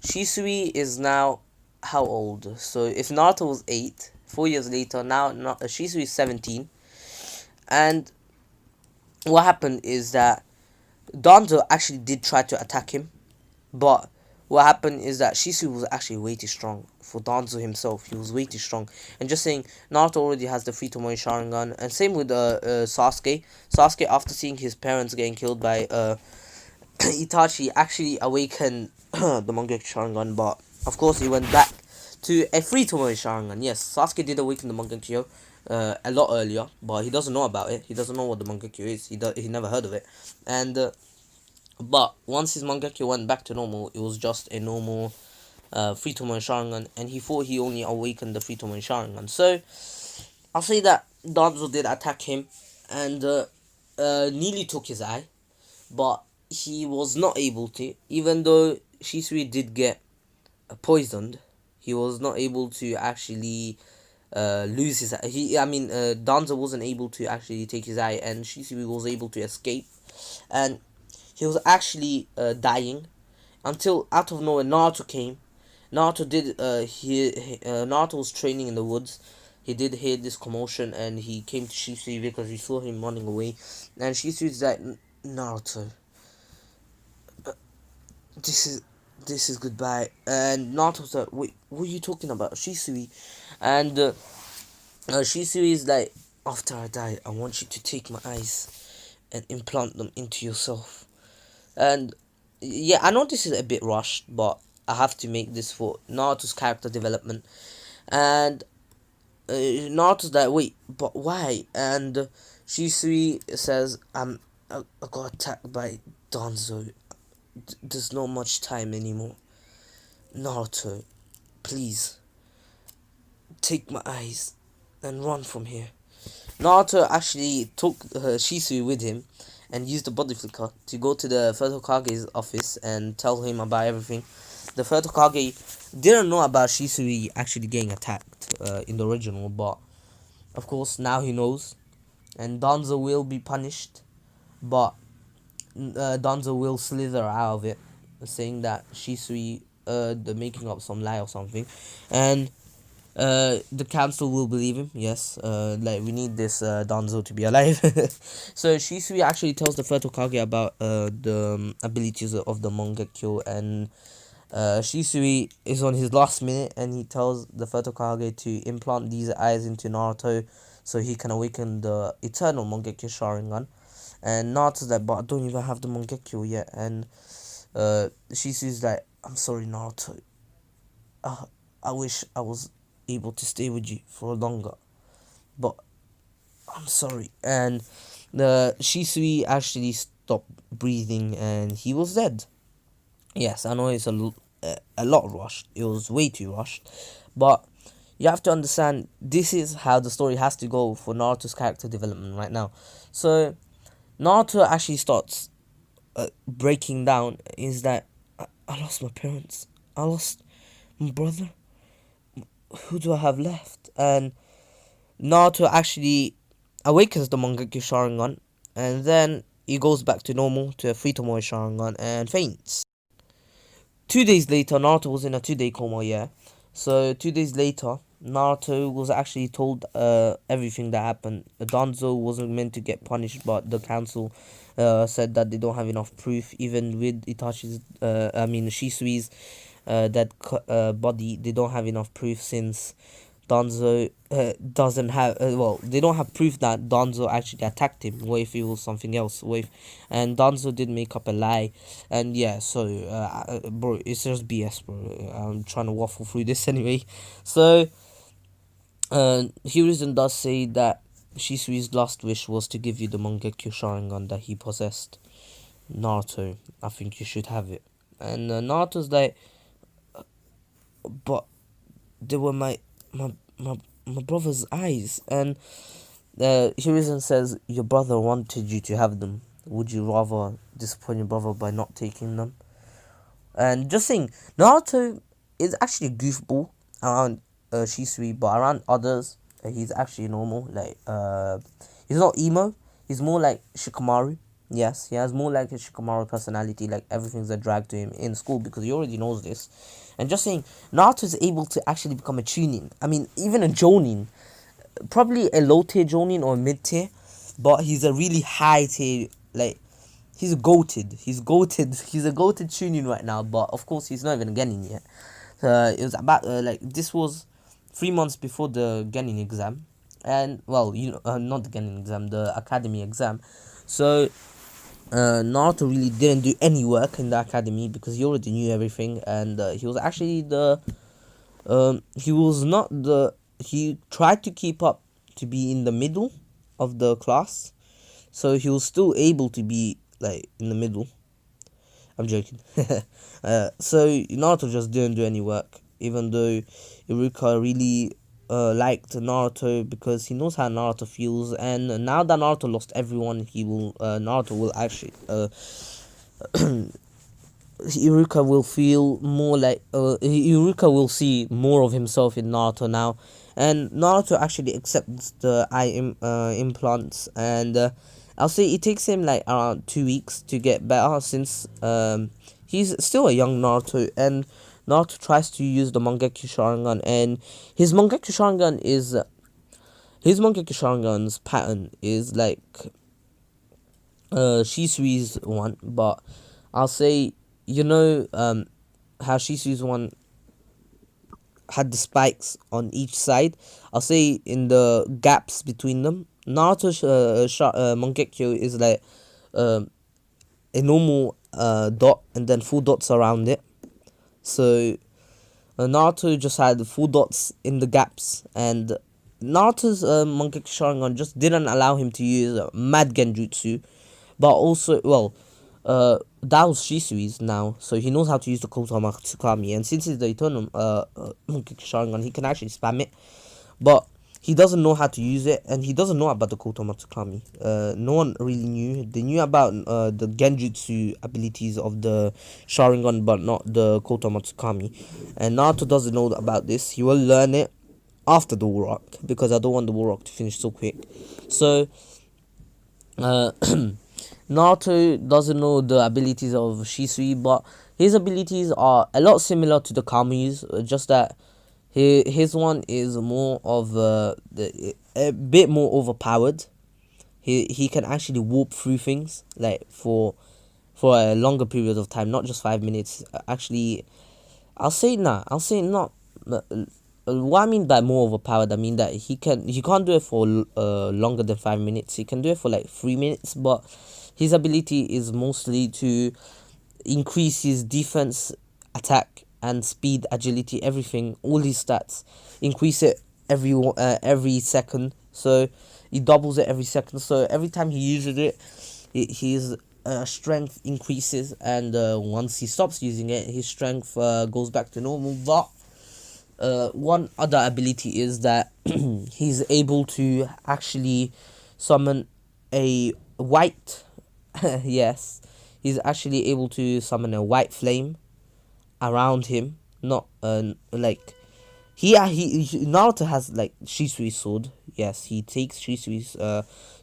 Shisui is now how old? So if Naruto was 8, 4 years later, now Shisui is 17. And what happened is that Danzo actually did try to attack him, but what happened is that Shisui was actually way too strong for Danzo himself. He was way too strong. And just saying, Naruto already has the free Tomoe Sharingan, and same with Sasuke. Sasuke, after seeing his parents getting killed by Itachi, actually awakened the Mangekyo Sharingan, but of course he went back to a free Tomoe Sharingan. Yes, Sasuke did awaken the Mangekyo a lot earlier, but he doesn't know about it. He doesn't know what the Mangekyo is. He never heard of it. And but once his Mangekyo went back to normal, it was just a normal free Tomoe Sharingan, and he thought he only awakened the free Tomoe Sharingan. So I'll say that Danzo did attack him and nearly took his eye, but he was not able to. Even though Shisui did get poisoned, he was not able to actually lose his eye. Danzo wasn't able to actually take his eye, and Shisui was able to escape. And he was actually dying until out of nowhere Naruto came. Naruto was training in the woods. He did hear this commotion, and he came to Shisui because he saw him running away. And Shisui's like, Naruto, this is goodbye. And Naruto's like, wait, what are you talking about, Shisui? And Shisui is like, after I die, I want you to take my eyes and implant them into yourself. And yeah, I know this is a bit rushed, but I have to make this for Naruto's character development. And Naruto's like, wait, but why? And Shisui says, I got attacked by Danzo. There's not much time anymore. Naruto, please, take my eyes and run from here. Naruto actually took Shisui with him and used the body flicker to go to the third Hokage's office and tell him about everything. The third Hokage didn't know about Shisui actually getting attacked in the original, but of course now he knows, and Danzo will be punished, but Danzo will slither out of it, saying that Shisui the making up some lie or something, and the council will believe him. Yes, like, we need this Danzo to be alive. So Shisui actually tells the third Hokage about the abilities of the Mangekyo, and Shisui is on his last minute, and he tells the third Hokage to implant these eyes into Naruto so he can awaken the eternal Mangekyo Sharingan. And Naruto's like, but I don't even have the Mangekyo yet. And Shisui's like, I'm sorry, Naruto. I wish I was able to stay with you for longer, but I'm sorry. And the Shisui actually stopped breathing, and he was dead. Yes, I know it's a lot rushed. It was way too rushed, but you have to understand this is how the story has to go for Naruto's character development right now. So Naruto actually starts breaking down. Is that I lost my parents, I lost my brother. Who do I have left? And Naruto actually awakens the Mangekyo Sharingan, and then he goes back to normal to a Fritomoe Sharingan and faints. 2 days later, Naruto was in a 2-day coma, yeah. So 2 days later, Naruto was actually told everything that happened. Danzo wasn't meant to get punished, but the council said that they don't have enough proof. Even with Shisui's dead body, they don't have enough proof since Danzo doesn't have they don't have proof that Danzo actually attacked him. What if it was something else? And Danzo did make up a lie, and yeah, so bro, it's just BS, bro. I'm trying to waffle through this anyway. So Hiruzen does say that Shisui's last wish was to give you the Mangekyo Sharingan that he possessed. Naruto, I think you should have it. And Naruto's like, but they were my brother's eyes. And Hiruzen says, your brother wanted you to have them. Would you rather disappoint your brother by not taking them? And just saying, Naruto is actually a goofball around Shisui, but around others, he's actually normal. Like, he's not emo. He's more like Shikamaru. Yes, he has more like a Shikamaru personality. Like, everything's a drag to him in school because he already knows this. And just saying, Naruto is able to actually become a Chunin. I mean, even a Jonin. Probably a low tier Jonin or a mid tier, but he's a really high tier. Like, he's goated. He's goated. He's a goated Chunin right now, but of course he's not even Genin yet. It was about this was 3 months before the Genin exam, and well, not the Genin exam, the academy exam. So Naruto really didn't do any work in the academy because he already knew everything, and he was actually he was not he tried to keep up to be in the middle of the class, so he was still able to be like in the middle. I'm joking. So Naruto just didn't do any work, even though Iruka really liked Naruto because he knows how Naruto feels, and now that Naruto lost everyone, Naruto will actually Iruka will feel more like Iruka will see more of himself in Naruto now, and Naruto actually accepts the eye implants, and I'll say it takes him like around 2 weeks to get better since he's still a young Naruto, and Naruto tries to use the Mangekyo Sharingan, and his Mangekyo Sharingan's pattern is like Shisui's one, but I'll say how Shisui's one had the spikes on each side. I'll say in the gaps between them, Naruto's Mangekyo is like a normal dot and then 4 dots around it. So Naruto just had 4 dots in the gaps, and Naruto's Mangekyo Sharingan just didn't allow him to use Mad Genjutsu, but also, that was Shisui's now, so he knows how to use the Kotama Tsukami, and since he's the Eternal Mangekyo Sharingan, he can actually spam it, but he doesn't know how to use it, and he doesn't know about the Kotama Tsukami. No one really knew. They knew about the Genjutsu abilities of the Sharingan, but not the Kotama Tsukami, and Naruto doesn't know about this. He will learn it after the War Arc, because I don't want the War Arc to finish so quick. So Naruto doesn't know the abilities of Shisui, but his abilities are a lot similar to the Kami's, just that his one is more of a bit more overpowered. He can actually warp through things like for a longer period of time, not just 5 minutes. Actually, I'll say not what I mean by more overpowered, I mean that he can't do it for longer than 5 minutes. He can do it for like 3 minutes, but his ability is mostly to increase his defense, attack, and speed, agility, everything, all his stats. Increase it every second, so he doubles it every second. So every time he uses it, his strength increases, and once he stops using it, his strength goes back to normal. But one other ability is that he's able to actually summon a white yes, he's actually able to summon a white flame around him. Not like Naruto has like Shisui's sword. Yes, he takes Shisui's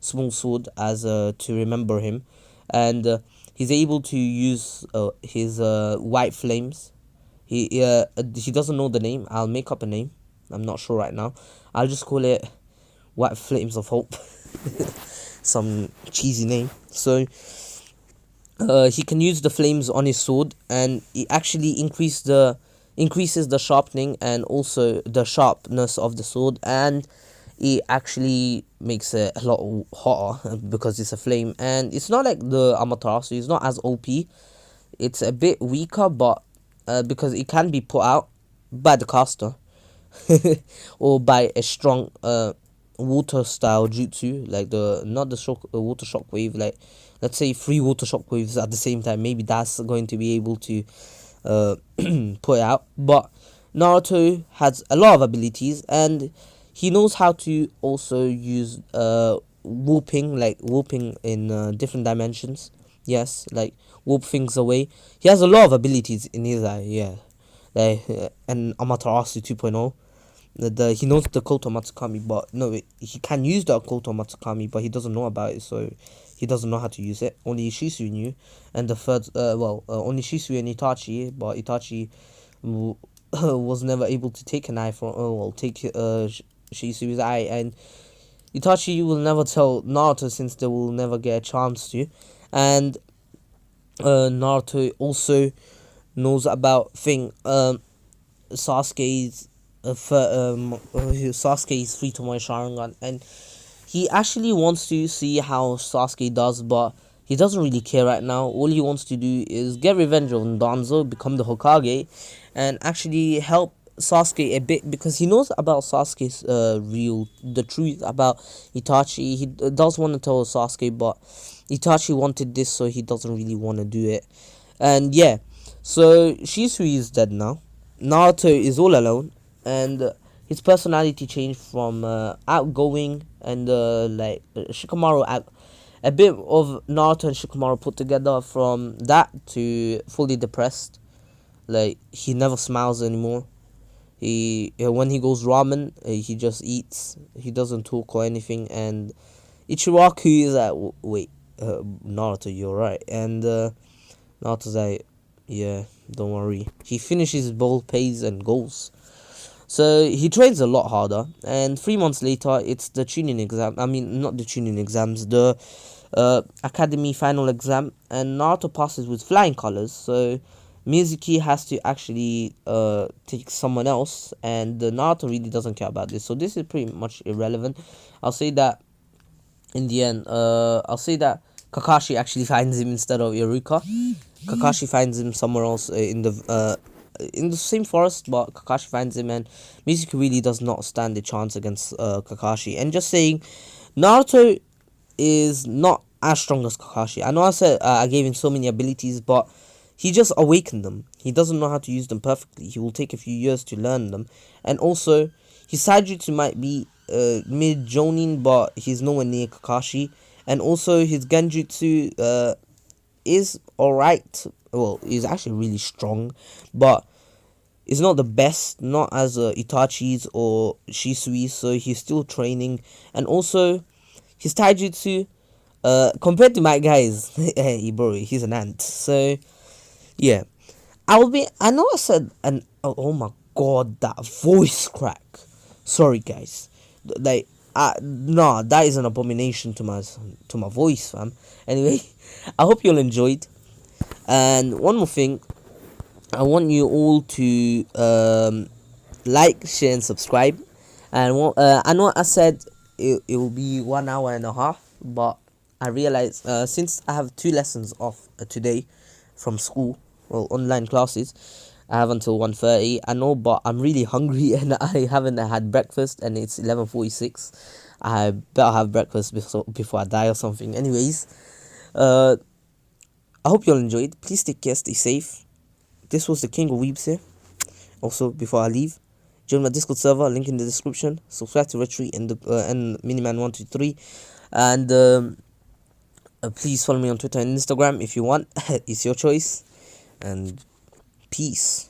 small sword as to remember him, and he's able to use his white flames. He doesn't know the name. I'll make up a name. I'm not sure right now. I'll just call it White Flames of Hope. Some cheesy name. So he can use the flames on his sword, and it actually increases the sharpening and also the sharpness of the sword, and it actually makes it a lot hotter because it's a flame. And it's not like the Amaterasu. It's not as OP. It's a bit weaker, but because it can be put out by the caster or by a strong water style jutsu, like not the water shockwave, like let's say 3 water shockwaves at the same time. Maybe that's going to be able to put it out. But Naruto has a lot of abilities, and he knows how to also use warping, like warping in different dimensions. Yes, like warp things away. He has a lot of abilities in his eye. Yeah, like and Amaterasu 2.0. He knows the Koto Matsukami, but no, he can use the Koto Matsukami, but he doesn't know about it, so he doesn't know how to use it. Only Shisui knew, and the third, only Shisui and Itachi, but Itachi was never able to take an eye from, take Shisui's eye, and Itachi will never tell Naruto since they will never get a chance to, and Naruto also knows about Sasuke's Sasuke's free Tomoe Sharingan, and he actually wants to see how Sasuke does, but he doesn't really care right now. All he wants to do is get revenge on Danzo, become the Hokage, and actually help Sasuke a bit, because he knows about Sasuke's the truth about Itachi. He does want to tell Sasuke, but Itachi wanted this, so he doesn't really want to do it. And yeah, so Shisui is dead now. Naruto is all alone, and his personality changed from outgoing and Shikamaru, a bit of Naruto and Shikamaru put together, from that to fully depressed. Like, he never smiles anymore. When he goes ramen, he just eats. He doesn't talk or anything. And Ichiraku is like, wait, Naruto, you're right. And Naruto's like, yeah, don't worry. He finishes both pays and goals. So he trains a lot harder, and 3 months later, it's the Chunin exam. I mean, not the Chunin exams, the Academy final exam, and Naruto passes with flying colors. So Mizuki has to actually take someone else, and Naruto really doesn't care about this. So this is pretty much irrelevant. I'll say that in the end, Kakashi actually finds him instead of Iruka. Kakashi finds him somewhere else in the same forest, but Kakashi finds him, and Mizuki really does not stand a chance against Kakashi. And just saying, Naruto is not as strong as Kakashi. I know I said I gave him so many abilities, but he just awakened them. He doesn't know how to use them perfectly. He will take a few years to learn them. And also, his Saijutsu might be mid-jonin, but he's nowhere near Kakashi. And also, his Genjutsu is alright. Well, he's actually really strong, but it's not the best, not as Itachi's or Shisui's, so he's still training. And also, his Taijutsu, compared to my guys, hey bro, he's an ant. So yeah, I know I said, and oh my god, that voice crack. Sorry guys, like nah, that is an abomination to my voice, fam. Anyway, I hope you all enjoyed. And one more thing, I want you all to like, share, and subscribe. And I know I said it will be 1 hour and a half, but I realized since I have 2 lessons off today from school, well, online classes, I have until 1:30. I know, but I'm really hungry and I haven't had breakfast, and it's 11:46. I better have breakfast before I die or something. Anyways, uh, I hope you all enjoyed. Please take care, stay safe. This was the King of Weebs here. Also, before I leave, join my Discord server, link in the description. Subscribe to RATREET and Miniman123, and please follow me on Twitter and Instagram if you want. It's your choice, and peace.